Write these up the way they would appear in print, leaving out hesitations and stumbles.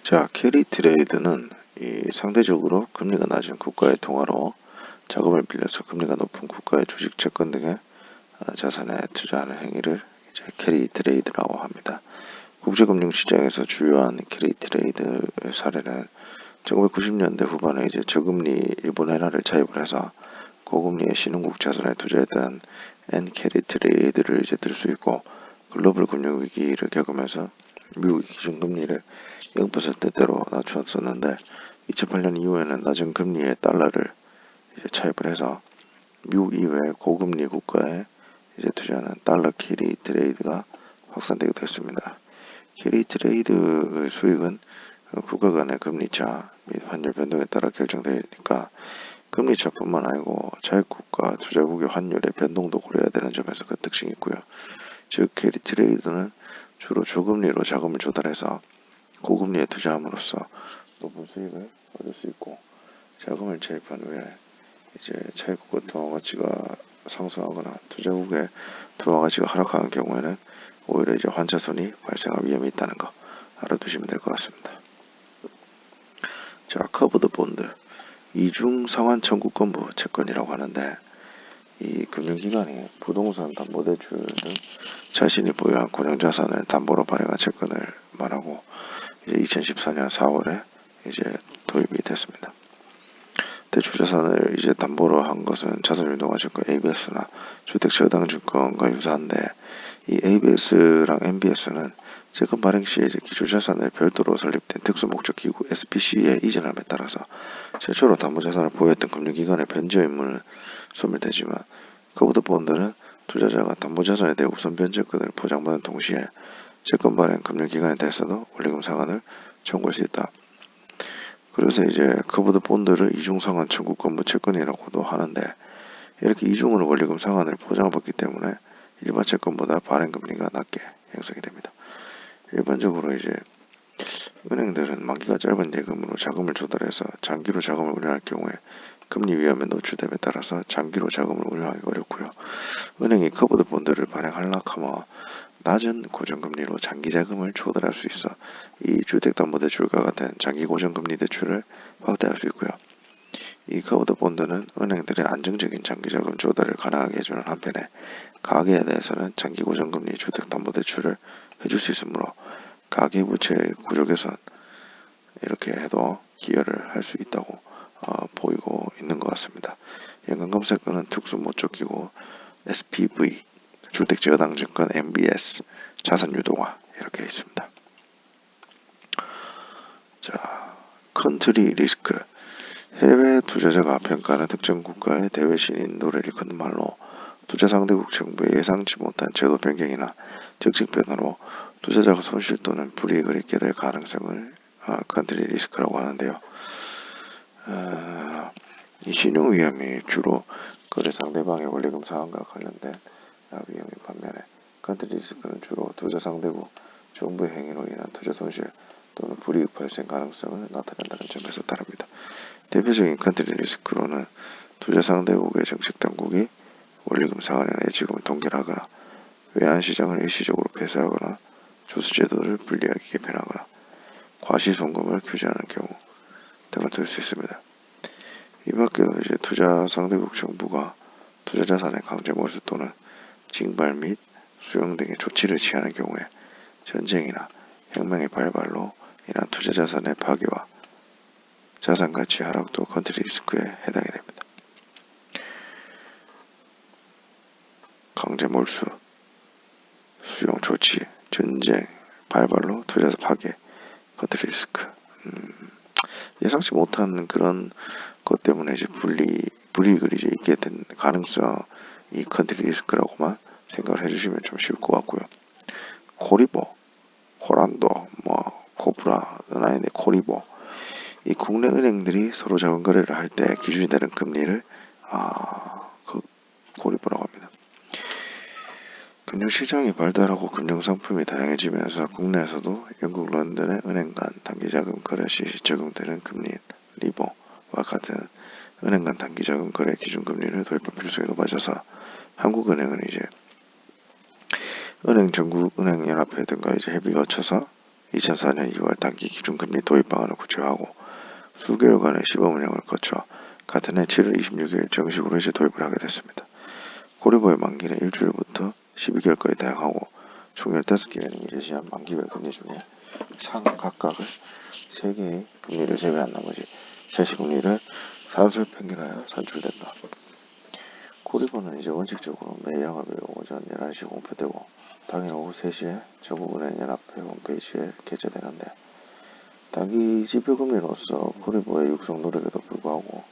자, 캐리 트레이드는 이 상대적으로 금리가 낮은 국가의 통화로 자금을 빌려서 금리가 높은 국가의 주식, 채권 등의 자산에 투자하는 행위를 이제 캐리 트레이드라고 합니다. 국제금융시장에서 주요한 캐리 트레이드 사례는 1990년대 후반에 이제 저금리 일본 엔화를 차입을 해서 고금리의 신흥국 자산에 투자했던 엔 캐리 트레이드를 이제 들 수 있고, 글로벌 금융위기를 겪으면서 미국이 기준금리를 0%대로 낮추었었는데 2008년 이후에는 낮은 금리의 달러를 이제 차입을 해서 미국 이외의 고금리 국가에 이제 투자하는 달러 캐리 트레이드가 확산되기도 했습니다. 캐리 트레이드의 수익은 국가 간의 금리차 및 환율 변동에 따라 결정되니까 금리차뿐만 아니고 자유국가 투자국의 환율의 변동도 고려해야 되는 점에서 그 특징이 있고요. 즉 캐리 트레이드는 주로 저금리로 자금을 조달해서 고금리에 투자함으로써 높은 수익을 얻을 수 있고, 자금을 차입한 후에 이제 차입국가 통화 가치가 상승하거나 투자국의 통화 가치가 하락하는 경우에는 오히려 이제 환차손이 발생할 위험이 있다는 거 알아두시면 될 것 같습니다. 자, 커버드 본드, 이중 상환 청구권부 채권이라고 하는데, 이 금융기관이 부동산 담보대출 등 자신이 보유한 고령자산을 담보로 발행한 채권을 말하고, 이제 2014년 4월에 이제 도입이 됐습니다. 대출자산을 이제 담보로 한 것은 자산유동화증권 ABS나 주택저당증권과 유사한데, 이 ABS랑 MBS는 채권 발행 시에 이제 기초자산을 별도로 설립된 특수목적기구 SPC에 이전함에 따라서 최초로 담보자산을 보유했던 금융기관의 변제 의무는 소멸되지만, 커버드 본드는 투자자가 담보자산에 대해 우선 변제권을 보장받은 동시에 채권 발행 금융기관에 대해서도 원리금 상환을 청구할 수 있다. 그래서 이제 커버드 본드를 이중상환 청구권부 채권이라고도 하는데, 이렇게 이중으로 원리금 상환을 보장받기 때문에 일반 채권보다 발행 금리가 낮게 형성이 됩니다. 일반적으로 이제 은행들은 만기가 짧은 예금으로 자금을 조달해서 장기로 자금을 운용할 경우에 금리 위험에 노출됨에 따라서 장기로 자금을 운용하기 어렵고요. 은행이 커버드 본드를 발행하려고 하면 낮은 고정금리로 장기 자금을 조달할 수 있어 이 주택담보대출과 같은 장기 고정금리 대출을 확대할 수 있고요. 이 커버드 본드는 은행들의 안정적인 장기 자금 조달을 가능하게 해주는 한편에 가계에 대해서는 장기 고정금리 주택담보대출을 해줄 수 있으므로 가계부채의 구조 개선 이렇게 해도 기여를 할 수 있다고 보이고 있는 것 같습니다. 연간 검색어는 특수목적기구 SPV, 주택저당증권 MBS, 자산유동화 이렇게 있습니다. 자, 컨트리 리스크, 해외 투자자가 평가하는 특정 국가의 대외 신인도를 일컫는 말로 투자 상대국 정부의 예상치 못한 제도 변경이나 정책 변화로 투자자가 손실 또는 불이익을 입게 될 가능성을 컨트리 리스크라고 하는데요. 이 신용 위험이 주로 거래 상대방의 원리금 상환과 관련된 위험인 반면에 컨트리 리스크는 주로 투자 상대국 정부의 행위로 인한 투자 손실 또는 불이익 발생 가능성을 나타낸다는 점에서 다릅니다. 대표적인 컨트리 리스크로는 투자 상대국의 정책 당국이 원리금 상환이나 예치금을 동결하거나 외환시장을 일시적으로 폐쇄하거나 조수제도를 불리하게 개편하거나 과시송금을 규제하는 경우 등을 들 수 있습니다. 이 밖에도 이제 투자 상대국 정부가 투자 자산의 강제 몰수 또는 징발 및 수용 등의 조치를 취하는 경우에 전쟁이나 혁명의 발발로 인한 투자 자산의 파괴와 자산 가치 하락도 컨트리 리스크에 해당이 됩니다. 강제 몰수, 수용 조치, 전쟁, 발발로 투자 파괴, 컨트리 리스크. 예상치 못한 그런 것 때문에 이제 불이익을 이제 있게 된 가능성, 이 컨트리 리스크라고만 생각을 해주시면 좀 쉬울 것 같고요. 코리보, 호란도, 코브라, 은하인의 코리보, 이 국내 은행들이 서로 자금 거래를 할 때 기준이 되는 금리를 그 코리보라고 합니다. 금융시장이 발달하고 금융상품이 다양해지면서 국내에서도 영국 런던의 은행 간 단기자금 거래 시 적용되는 금리인 리버와 같은 은행 간 단기자금 거래 기준금리를 도입할 필요성이 높아져서 한국은행은 이제 은행 전국은행연합회 등과 이제 협의가 거쳐서 2004년 2월 단기 기준금리 도입 방안을 구체화하고 수개월간의 시범 운영을 거쳐 같은 해 7월 26일 정식으로 이제 도입을 하게 됐습니다. 고리보의 만기는 일주일부터 12개월까지 다양하고 총 15개의 제시한 만기별 금리 중에 각각을 3개의 금리를 제외한 나머지 제시금리를 사설 평균하여 산출된다. 고리보는 이제 원칙적으로 매 영업일 오전 11시 공표되고 당일 오후 3시에 전국은행연합회 홈페이지에 게재되는데 단기 지표금리로서 고리보의 육성 노력에도 불구하고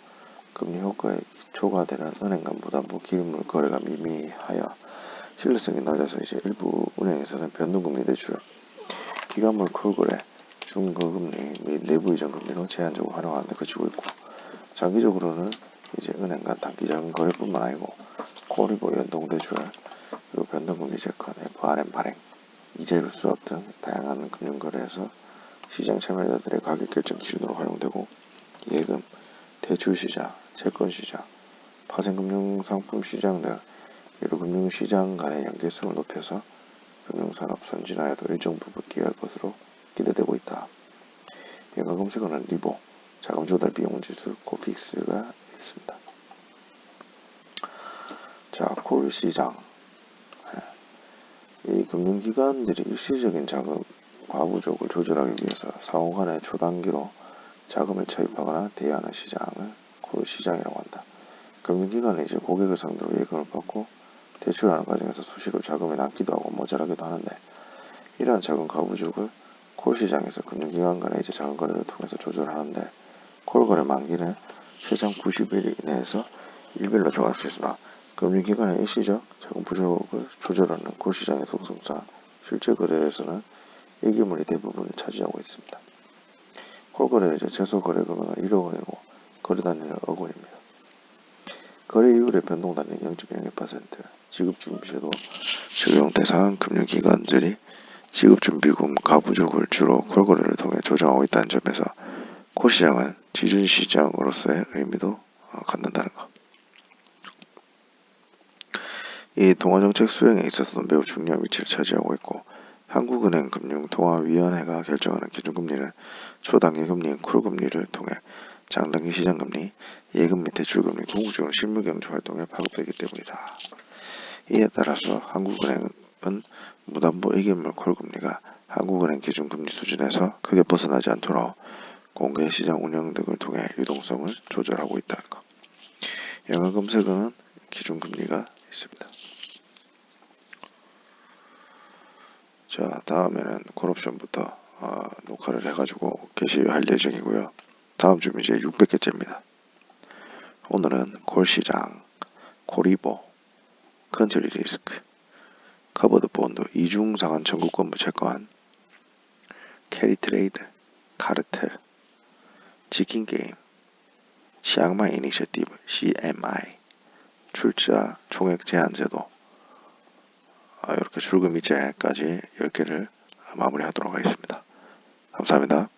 금리 효과에 초과되는 은행 간 부담부 기물 거래가 미미하여 신뢰성이 낮아서 이제 일부 은행에서는 변동금리 대출, 기간물 콜거래, 중고금리 및 내부 이전 금리로 제한적으로 활용하는 데 그치고 있고 장기적으로는 이제 은행 간 단기 자금 거래뿐만 아니고 고리보 연동 대출, 그리고 변동금리 채권, FRM 발행, 이자율 수합 등 다양한 금융거래에서 시장 참여자들의 가격 결정 기준으로 활용되고 예금, 대출시장, 채권시장, 파생금융상품시장 등 여러 금융시장 간의 연계성을 높여서 금융산업 선진화에도 일정 부분 기여할 것으로 기대되고 있다. 연가 검색어는 리보, 자금 조달 비용 지수, 코픽스가 있습니다. 자, 콜 시장. 이 금융기관들이 일시적인 자금 과부족을 조절하기 위해서 상호간에 초단기로 자금을 차입하거나 대여하는 시장을 콜 시장이라고 한다. 금융기관은 이제 고객을 상대로 예금을 받고 대출하는 과정에서 수시로 자금이 남기도 하고 모자라기도 하는데 이러한 자금 과부족을 콜 시장에서 금융기관 간의 이제 자금 거래를 통해서 조절하는데 콜 거래 만기는 최장 90일 이내에서 일별로 정할 수 있으나 금융기관의 일시적 자금 부족을 조절하는 콜 시장의 속성상 실제 거래에서는 일기물이 대부분을 차지하고 있습니다. 콜 거래의 최소 거래 금액은 1억 원이고 거래 단위는 억 원입니다. 거래 이율의 변동 단위는 0.01%, 지급준비제도 적용 대상 금융기관들이 지급준비금 가부족을 주로 콜 거래를 통해 조정하고 있다는 점에서 콜 시장은 지준시장으로서의 의미도 갖는다는 것. 이 통화정책 수행에 있어서도 매우 중요한 위치를 차지하고 있고 한국은행 금융통화위원회가 결정하는 기준금리는 초단기 금리인 콜금리를 통해 장단기 시장금리, 예금 및 대출금리, 궁극적으로 실물경제 활동에 파급되기 때문이다. 이에 따라서 한국은행은 무담보 의견물 콜금리가 한국은행 기준금리 수준에서 크게 벗어나지 않도록 공개시장 운영 등을 통해 유동성을 조절하고 있다는 것. 영어 검색어는 기준금리가 있습니다. 자, 다음에는 콜옵션부터 녹화를 해가지고 게시할 예정이고요. 다음 주면 이제 600개째입니다. 오늘은 콜시장, 콜리보, 컨트리 리스크, 커버드 본드, 이중상한 전국권부 채권, 캐리트레이드, 카르텔, 치킨게임, 치앙마이 이니셔티브, CMI, 출자 총액 제한제도, 이렇게 출금이제까지 10개를 마무리하도록 하겠습니다. 감사합니다.